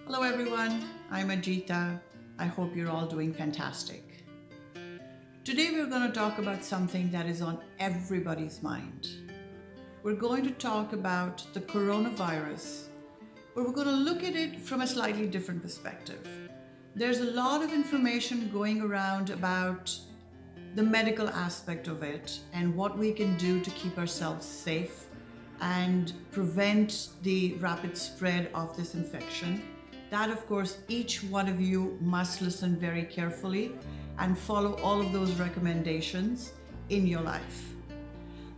Hello everyone, I'm Ajita. I hope you're all doing fantastic. Today we're going to talk about something that is on everybody's mind. We're going to talk about the coronavirus, but we're going to look at it from a slightly different perspective. There's a lot of information going around about the medical aspect of it and what we can do to keep ourselves safe and prevent the rapid spread of this infection. That, of course, each one of you must listen very carefully and follow all of those recommendations in your life.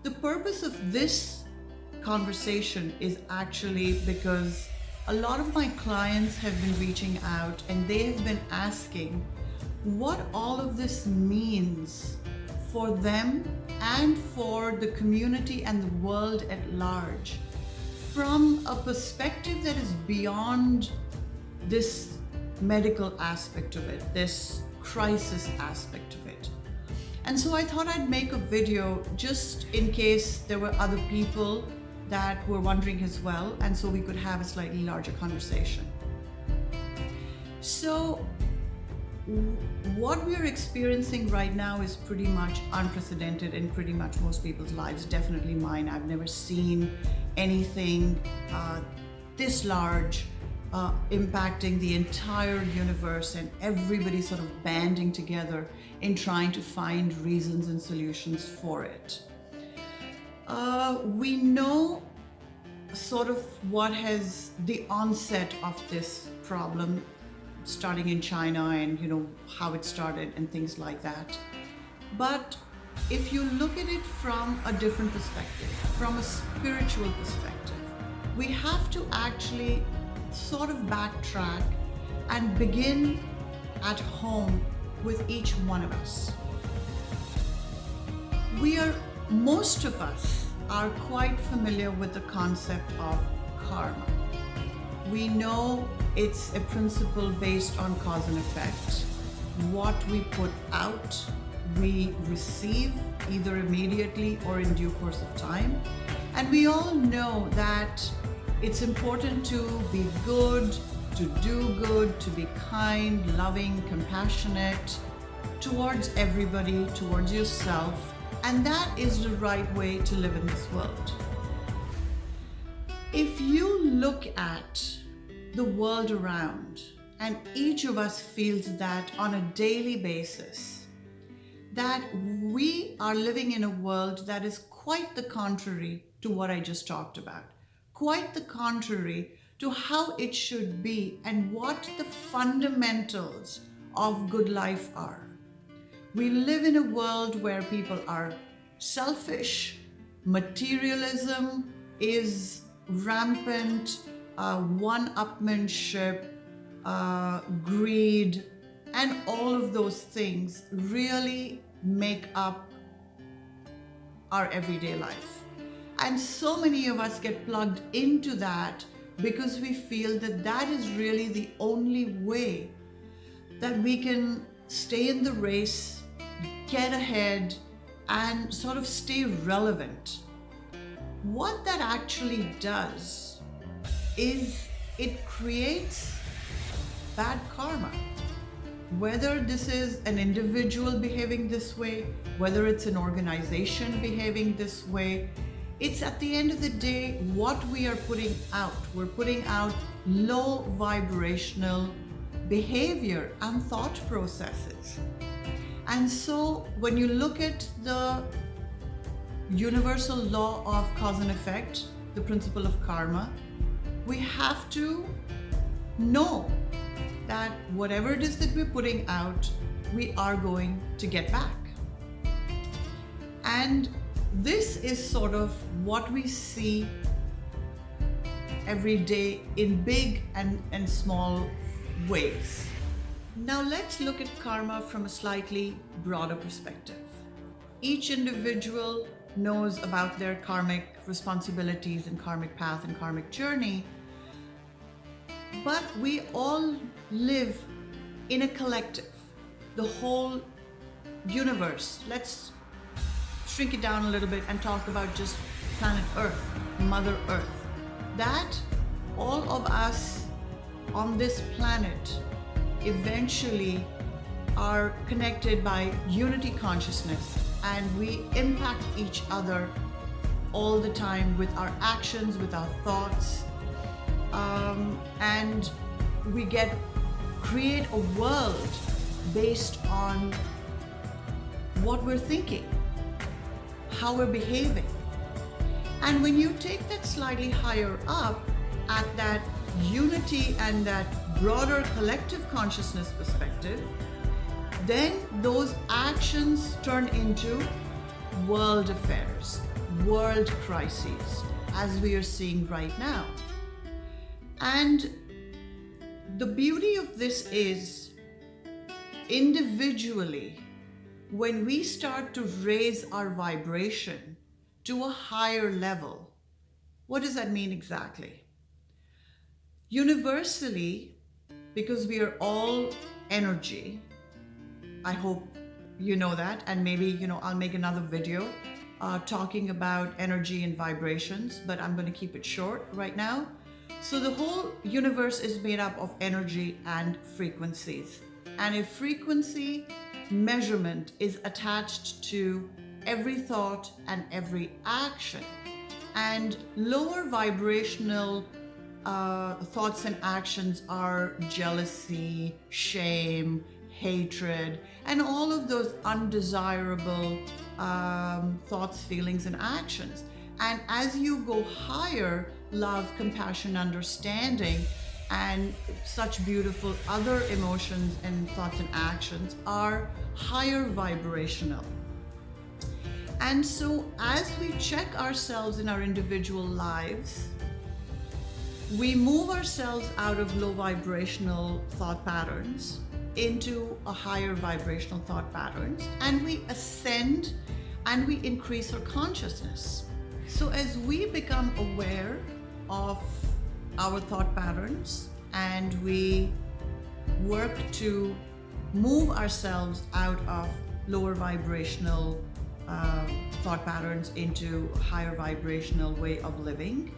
The purpose of this conversation is actually because a lot of my clients have been reaching out and they have been asking what all of this means for them and for the community and the world at large from a perspective that is beyond this medical aspect of it, this crisis aspect of it. And so I thought I'd make a video just in case there were other people that were wondering as well, and so we could have a slightly larger conversation. So what we're experiencing right now is pretty much unprecedented in pretty much most people's lives, definitely mine. I've never seen anything this large impacting the entire universe and everybody sort of banding together in trying to find reasons and solutions for it. We know sort of what has the onset of this problem starting in China and how it started and things like that. But if you look at it from a different perspective, from a spiritual perspective, we have to actually sort of backtrack and begin at home with each one of us. Most of us are quite familiar with the concept of karma. We know it's a principle based on cause and effect. What we put out, we receive either immediately or in due course of time. And we all know that it's important to be good, to do good, to be kind, loving, compassionate towards everybody, towards yourself. And that is the right way to live in this world. If you look at the world around, and each of us feels that on a daily basis, that we are living in a world that is quite the contrary to what I just talked about, quite the contrary to how it should be and what the fundamentals of good life are. We live in a world where people are selfish, materialism is rampant, one-upmanship, greed, and all of those things really make up our everyday life. And so many of us get plugged into that because we feel that that is really the only way that we can stay in the race, get ahead, and sort of stay relevant. What that actually does is it creates bad karma. Whether this is an individual behaving this way, whether it's an organization behaving this way, it's at the end of the day what we are putting out. We're putting out low vibrational behavior and thought processes. And so when you look at the universal law of cause and effect, the principle of karma, we have to know that whatever it is that we're putting out, we are going to get back. And this is sort of what we see every day in big and small ways. Now let's look at karma from a slightly broader perspective. Each individual knows about their karmic responsibilities and karmic path and karmic journey, but we all live in a collective, the whole universe. Let's shrink it down a little bit and talk about just planet Earth, Mother Earth. That all of us on this planet eventually are connected by unity consciousness, and we impact each other all the time with our actions, with our thoughts, and we create a world based on what we're thinking, how we're behaving. And when you take that slightly higher up at that unity and that broader collective consciousness perspective, then those actions turn into world affairs, world crises, as we are seeing right now. And the beauty of this is, individually, when we start to raise our vibration to a higher level, what does that mean exactly? Universally, because we are all energy, I hope you know that, and maybe I'll make another video talking about energy and vibrations, but I'm going to keep it short right now. So the whole universe is made up of energy and frequencies, and a frequency measurement is attached to every thought and every action, and lower vibrational thoughts and actions are jealousy, shame, hatred, and all of those undesirable thoughts, feelings, and actions. And as you go higher, love, compassion, understanding, and such beautiful other emotions and thoughts and actions are higher vibrational. And so as we check ourselves in our individual lives, we move ourselves out of low vibrational thought patterns into a higher vibrational thought patterns, and we ascend and we increase our consciousness. So as we become aware of our thought patterns and we work to move ourselves out of lower vibrational thought patterns into a higher vibrational way of living,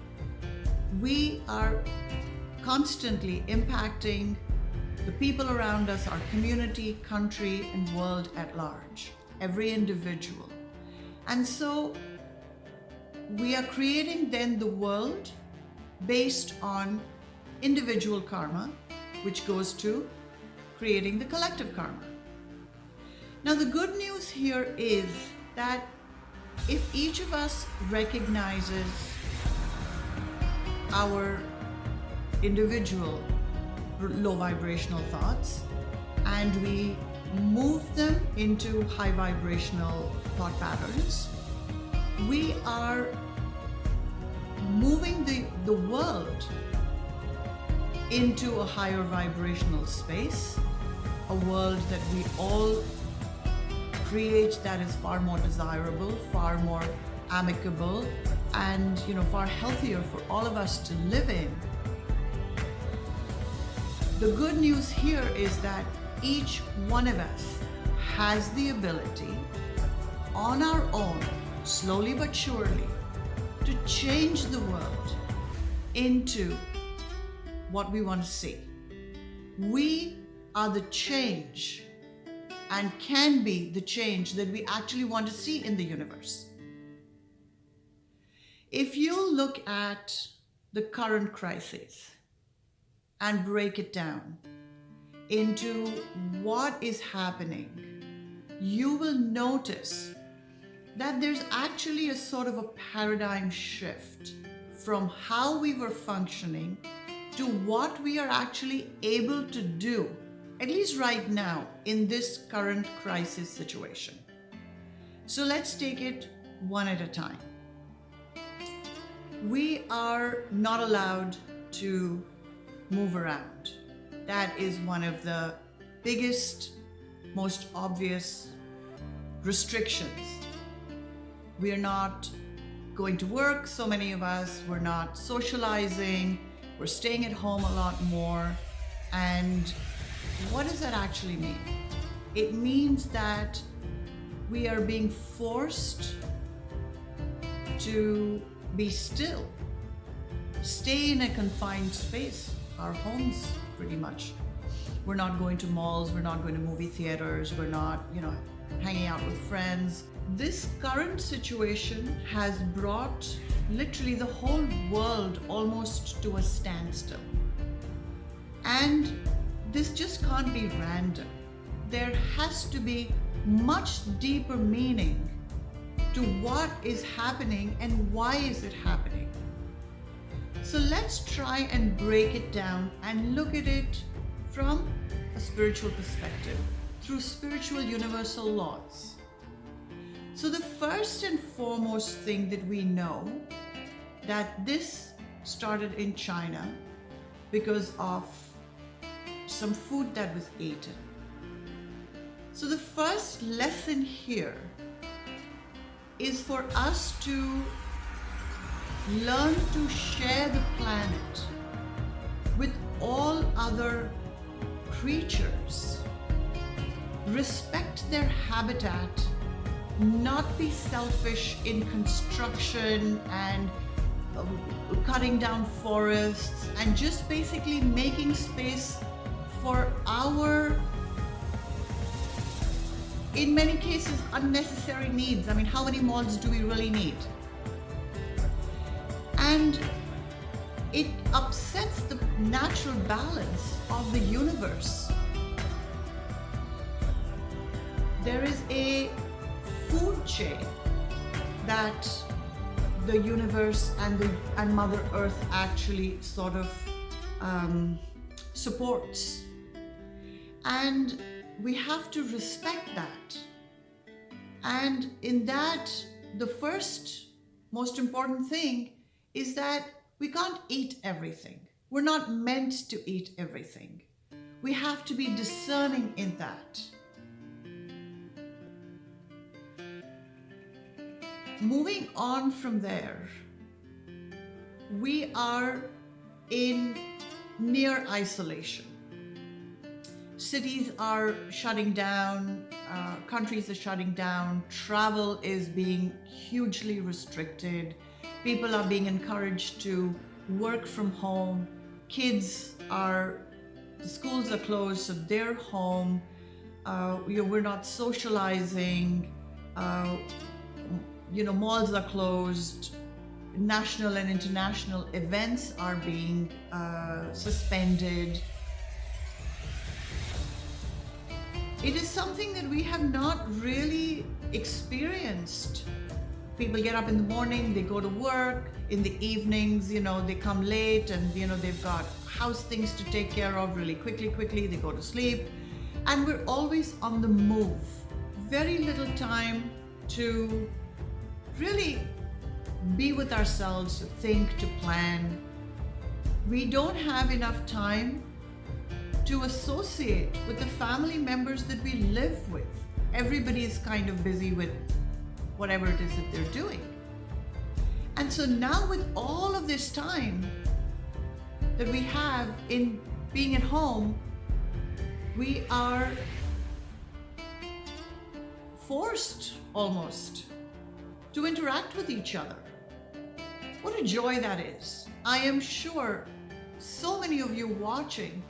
we are constantly impacting the people around us, our community, country, and world at large, every individual. And so we are creating then the world based on individual karma, which goes to creating the collective karma. Now, the good news here is that if each of us recognizes our individual low vibrational thoughts and we move them into high vibrational thought patterns, we are moving the world into a higher vibrational space, a world that we all create that is far more desirable, far more amicable, and far healthier for all of us to live in. The good news here is that each one of us has the ability on our own, slowly but surely, to change the world into what we want to see. We are the change and can be the change that we actually want to see in the universe. If you look at the current crisis and break it down into what is happening, you will notice that there's actually a sort of a paradigm shift from how we were functioning to what we are actually able to do, at least right now in this current crisis situation. So let's take it one at a time. We are not allowed to move around. That is one of the biggest, most obvious restrictions. We are not going to work, so many of us, we're not socializing, we're staying at home a lot more. And what does that actually mean? It means that we are being forced to be still, stay in a confined space our homes pretty much. We're not going to malls, we're not going to movie theaters, we're not, hanging out with friends. This current situation has brought literally the whole world almost to a standstill. And this just can't be random. There has to be much deeper meaning to what is happening and why is it happening. So let's try and break it down and look at it from a spiritual perspective, through spiritual universal laws. So the first and foremost thing that we know, that this started in China because of some food that was eaten. So the first lesson here is for us to learn to share the planet with all other creatures, respect their habitat, not be selfish in construction and cutting down forests, and just basically making space for our, in many cases, unnecessary needs. I mean, how many malls do we really need? And it upsets the natural balance of the universe. There is a food chain that the universe and Mother Earth actually sort of supports. And we have to respect that. And in that, the first most important thing is that we can't eat everything. We're not meant to eat everything. We have to be discerning in that. Moving on from there, we are in near isolation. Cities are shutting down, countries are shutting down, travel is being hugely restricted, people are being encouraged to work from home, the schools are closed, so they're home, we're not socializing, malls are closed, national and international events are being suspended. It is something that we have not really experienced. People get up in the morning, they go to work, in the evenings, they come late and, they've got house things to take care of really quickly, they go to sleep. And we're always on the move. Very little time to really be with ourselves, to think, to plan. We don't have enough time to associate with the family members that we live with. Everybody is kind of busy with whatever it is that they're doing. And so now with all of this time that we have in being at home, we are forced almost to interact with each other. What a joy that is. I am sure so many of you watching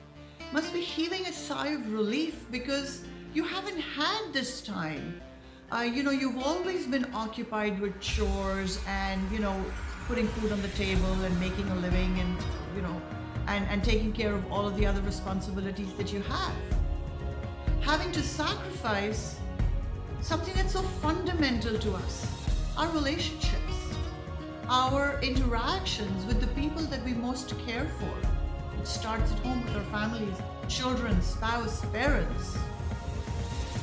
must be heaving a sigh of relief because you haven't had this time. You've always been occupied with chores and, putting food on the table and making a living and taking care of all of the other responsibilities that you have. Having to sacrifice something that's so fundamental to us, our relationships, our interactions with the people that we most care for. It starts at home with our families, children, spouse, parents.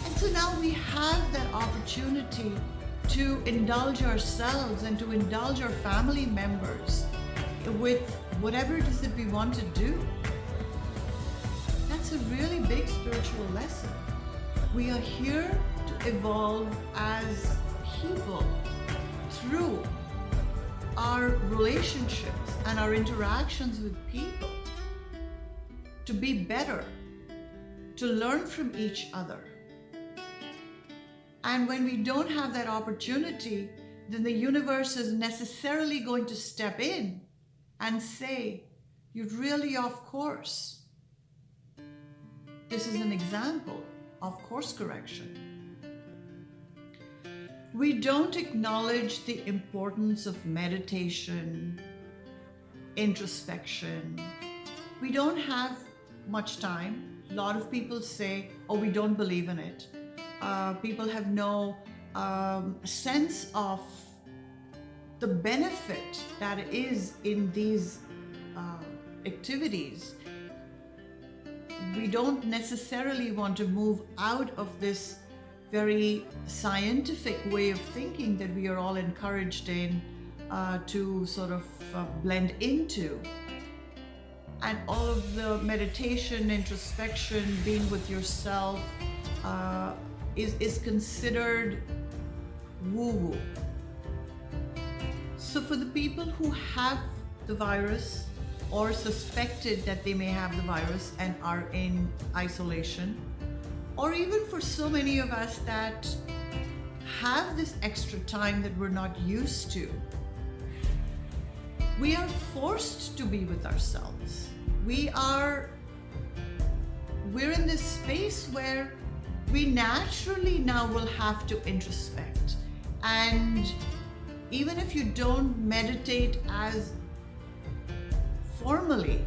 And so now we have that opportunity to indulge ourselves and to indulge our family members with whatever it is that we want to do. That's a really big spiritual lesson. We are here to evolve as people through our relationships and our interactions with people, to be better, to learn from each other. And when we don't have that opportunity, then the universe is necessarily going to step in and say, You're really off course. This is an example of course correction. We don't acknowledge the importance of meditation, introspection. We don't have much time. A lot of people say, oh, we don't believe in it. People have no sense of the benefit that is in these activities. We don't necessarily want to move out of this very scientific way of thinking that we are all encouraged in to sort of blend into. And all of the meditation, introspection, being with yourself is considered woo-woo. So for the people who have the virus or suspected that they may have the virus and are in isolation, or even for so many of us that have this extra time that we're not used to, we are forced to be with ourselves. We're in this space where we naturally now will have to introspect. And even if you don't meditate as formally,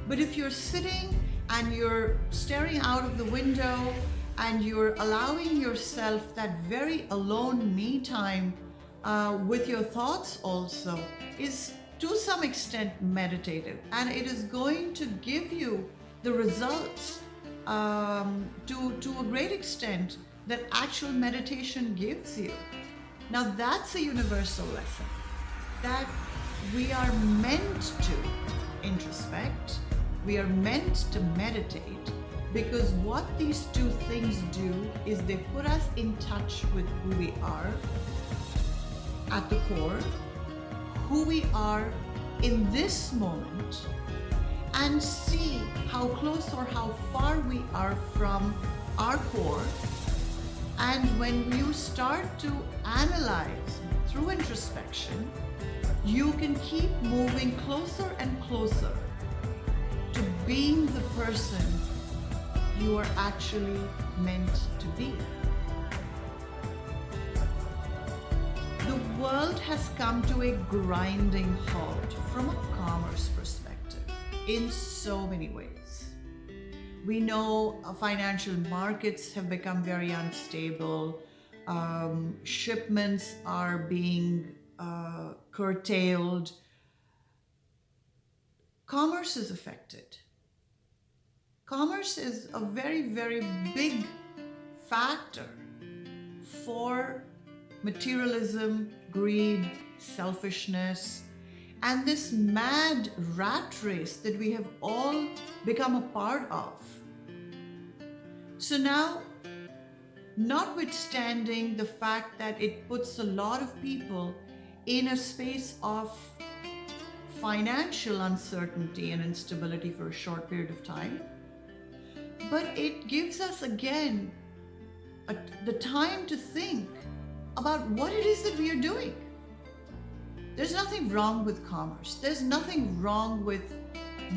but if you're sitting and you're staring out of the window and you're allowing yourself that very alone me time with your thoughts also is to some extent meditative, and it is going to give you the results to a great extent that actual meditation gives you. Now that's a universal lesson, that we are meant to introspect, we are meant to meditate, because what these two things do is they put us in touch with who we are at the core, who we are in this moment, and see how close or how far we are from our core. And when you start to analyze through introspection, you can keep moving closer and closer to being the person you are actually meant to be. The world has come to a grinding halt from a commerce perspective in so many ways. We know financial markets have become very unstable. Shipments are being curtailed. Commerce is affected. Commerce is a very, very big factor for materialism, greed, selfishness, and this mad rat race that we have all become a part of. So now, notwithstanding the fact that it puts a lot of people in a space of financial uncertainty and instability for a short period of time, but it gives us again the time to think about what it is that we are doing. There's nothing wrong with commerce. There's nothing wrong with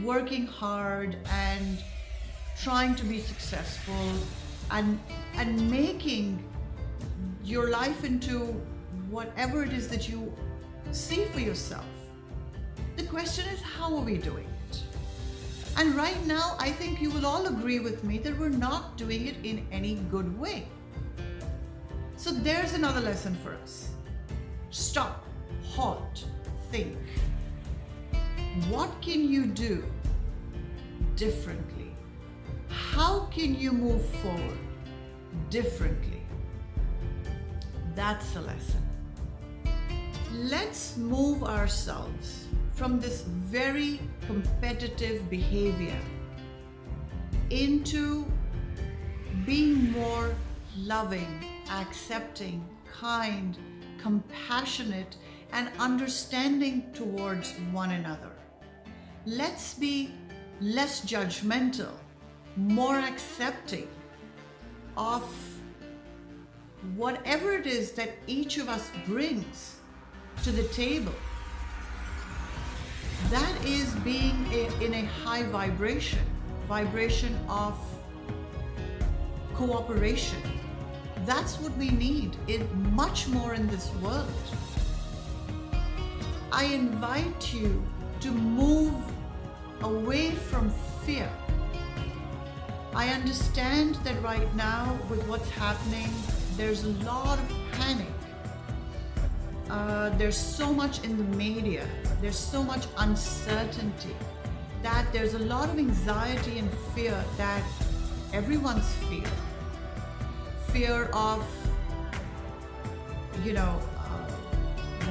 working hard and trying to be successful and making your life into whatever it is that you see for yourself. The question is, how are we doing it? And right now, I think you will all agree with me that we're not doing it in any good way. So there's another lesson for us. Stop, halt, think. What can you do differently? How can you move forward differently? That's a lesson. Let's move ourselves from this very competitive behavior into being more loving, accepting, kind, compassionate, and understanding towards one another. Let's be less judgmental, more accepting of whatever it is that each of us brings to the table. That is being in a high vibration of cooperation. That's what we need much more in this world. I invite you to move away from fear. I understand that right now with what's happening, there's a lot of panic. There's so much in the media. There's so much uncertainty that there's a lot of anxiety and fear that everyone's feeling. Fear of,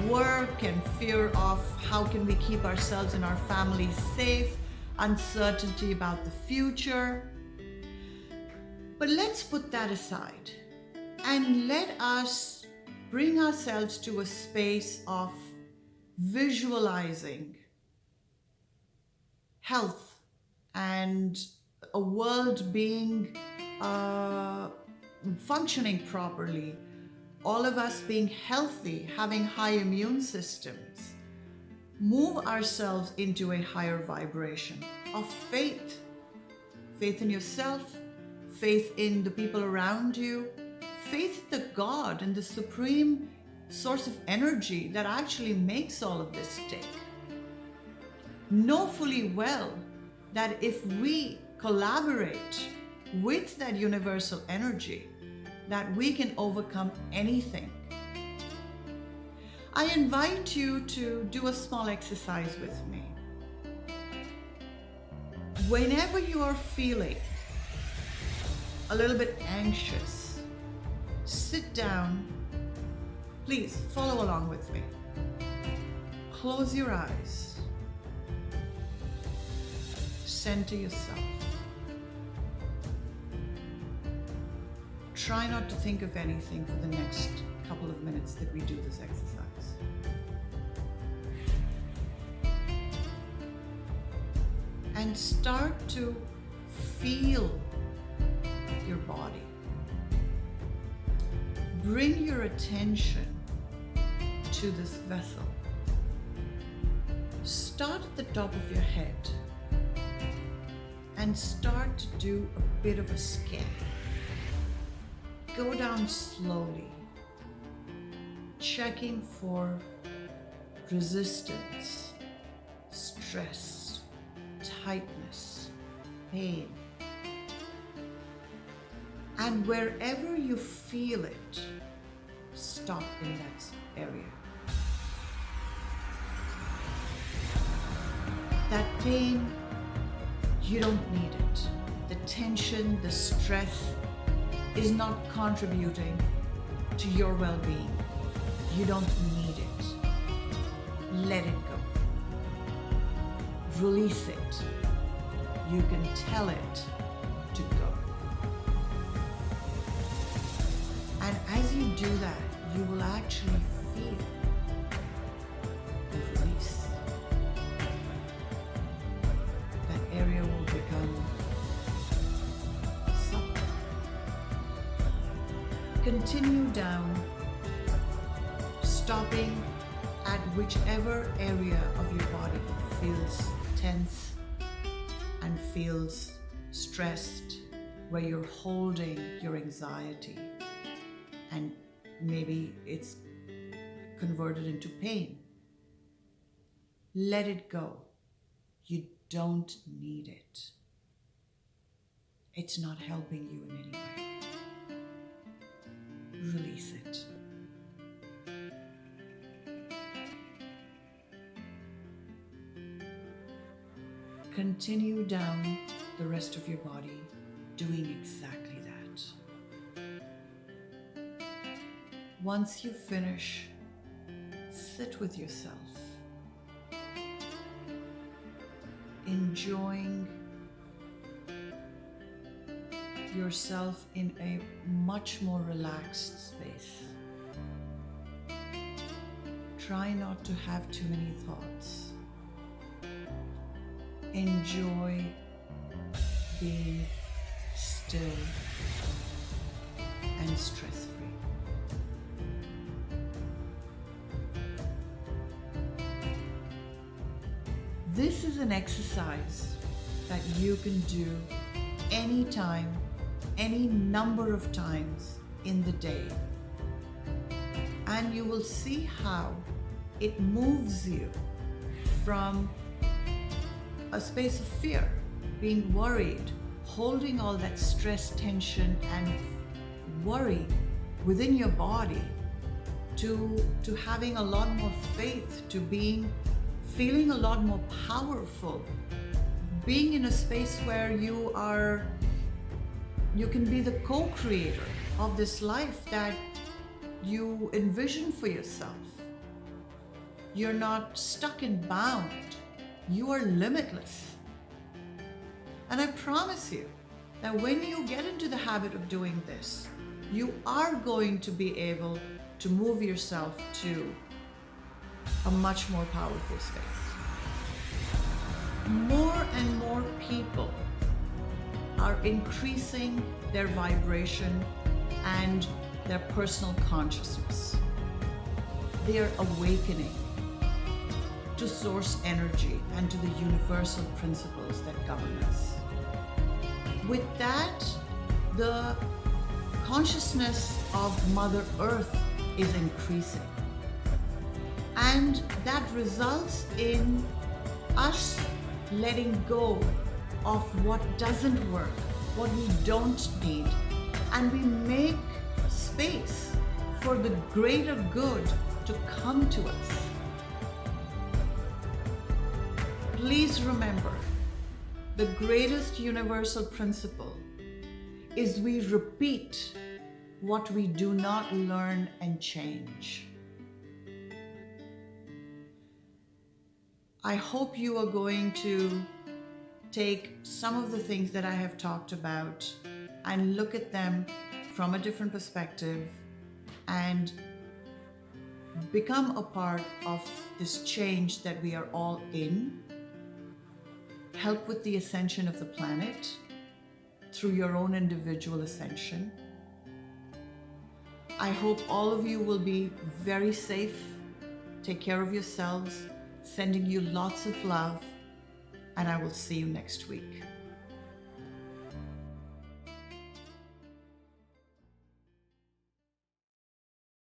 work, and fear of how can we keep ourselves and our families safe, uncertainty about the future. But let's put that aside and let us bring ourselves to a space of visualizing health and a world being functioning properly, all of us being healthy, having high immune systems. Move ourselves into a higher vibration of faith. Faith in yourself, faith in the people around you, faith in the God and the supreme source of energy that actually makes all of this tick. Know fully well that if we collaborate with that universal energy, that we can overcome anything. I invite you to do a small exercise with me. Whenever you are feeling a little bit anxious, sit down. Please follow along with me. Close your eyes. Center yourself. Try not to think of anything for the next couple of minutes that we do this exercise. And start to feel your body. Bring your attention to this vessel. Start at the top of your head and start to do a bit of a scan. Go down slowly, checking for resistance, stress, tightness, pain. And wherever you feel it, stop in that area. That pain, you don't need it. The tension, the stress is not contributing to your well-being. You don't need it. Let it go. Release it. You can tell it to go. And as you do that, you will actually feel the release. That area will become supple. Continue down, stopping at whichever area of your body feels tense and feels stressed, where you're holding your anxiety and maybe it's converted into pain. Let it go. You don't need it. It's not helping you in any way. Release it. Continue down the rest of your body, doing exactly that. Once you finish, sit with yourself, enjoying yourself in a much more relaxed space. Try not to have too many thoughts. Enjoy being still and stress-free. This is an exercise that you can do anytime, any number of times in the day. And you will see how it moves you from a space of fear, being worried, holding all that stress, tension, and worry within your body, to having a lot more faith, to feeling a lot more powerful, being in a space where you can be the co-creator of this life that you envision for yourself. You're not stuck and bound. You are limitless. And I promise you that when you get into the habit of doing this, you are going to be able to move yourself to a much more powerful space. More and more people are increasing their vibration and their personal consciousness. They are awakening to source energy and to the universal principles that govern us. With that, the consciousness of Mother Earth is increasing. And that results in us letting go of what doesn't work, what we don't need, and we make space for the greater good to come to us. Please remember, the greatest universal principle is we repeat what we do not learn and change. I hope you are going to take some of the things that I have talked about and look at them from a different perspective and become a part of this change that we are all in. Help with the ascension of the planet through your own individual ascension. I hope all of you will be very safe. Take care of yourselves. Sending you lots of love, and I will see you next week.